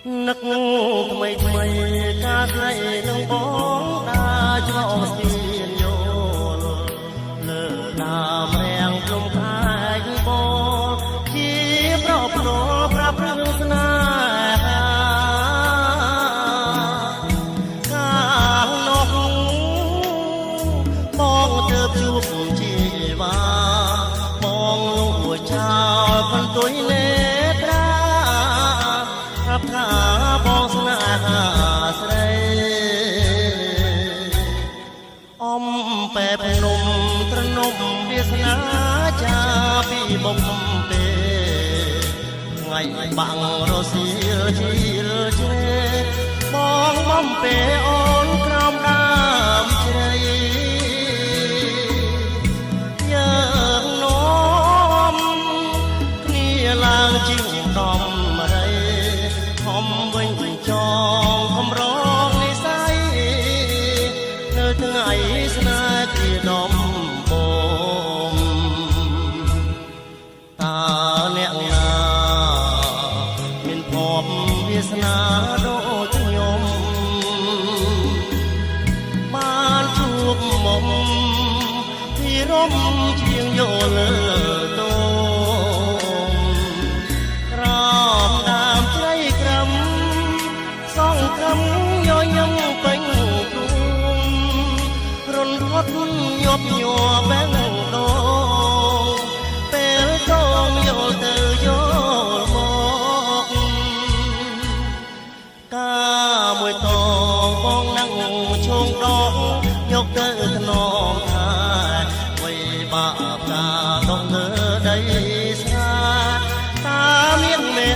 នឹកថ្មីថ្មីការស្រីនឹងបងដាច្រកស្ទៀនយល់លើដើមរាំងព្រំខែកបងជាប្រពណ៌ប្រាប់រឿងស្នេហាកាលនោះបងទើបជួបជីវ៉ាបងលួចចោលបន្ទុយលេត្រាប្រាប់ថាបងស្នេហាស្រីអំបែបភ្នំត្រនំវាសនាចាពីបំពេថ្ងៃបាំងរសៀលជាលជ្រេបងបំពេអូនក្រោមដើមជ្រៃយើងនាំគ្នាឡើងជិះដំរីខំវិញចងខំរងនិស័យនៅថ្ងៃស្នេហ៍ជាដំបូងតើអ្នកណាមានភពវាសនាដូចខ្ញុំបានជួបមុំពីរំជាងយោលើតូមក្រោមដើមជ្រៃក្រំសងក្រំញញឹមពេញទូមរនរត់ញាប់ញ័របែងដូងពេលកងយល់ទៅយល់មកការមួយតងបងនឹងឈងដងយកទៅថ្នមថាអ្វីបាបការដងលើដីស្ងាតាមានមេ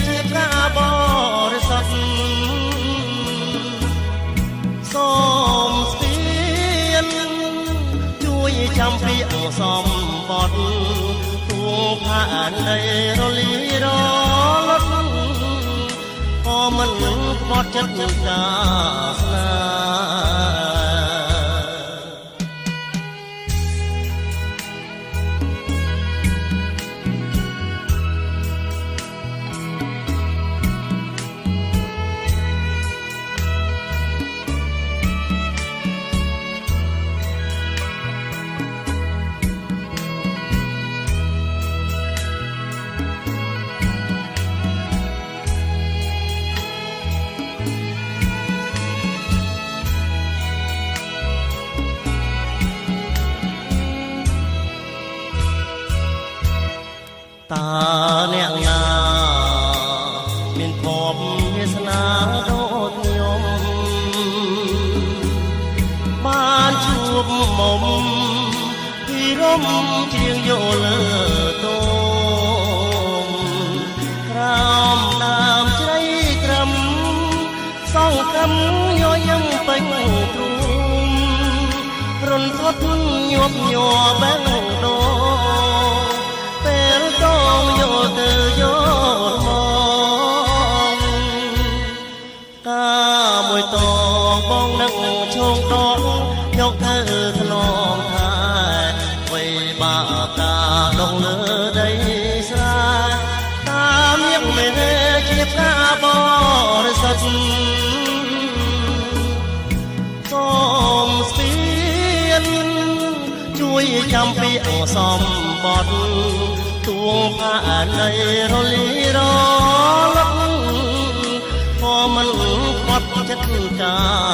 ជាការបរិសុទ្ធសូមស្ពានជួយចាំពីអសំបត្តិទួងផាននៃរលីរលត់ក៏មិនបត់ចិត្តការស្នេហ៍តើអ្នកណាមានភពវាសនាដូចខ្ញុំបានជួបមុំពីរំជាងយោលើតូមក្រោមដើមជ្រៃក្រំសងក្រំញញឹមពេញទ្រូងរន្ធត់ញាប់ញ័របែងដូងពេលកងយកទៅយកមកការមួយតងបងនឹងឈងដងយកទៅថ្នមថាអ្វីបាបការដងលើដីស្រាតាមយ៉ាងមេជាការបរិសុទ្ធសូមស្ពានជួយចាំពីអសំបត្តិទួងផាននៃរលីរលត់ក៏មិនបត់ចិត្តការ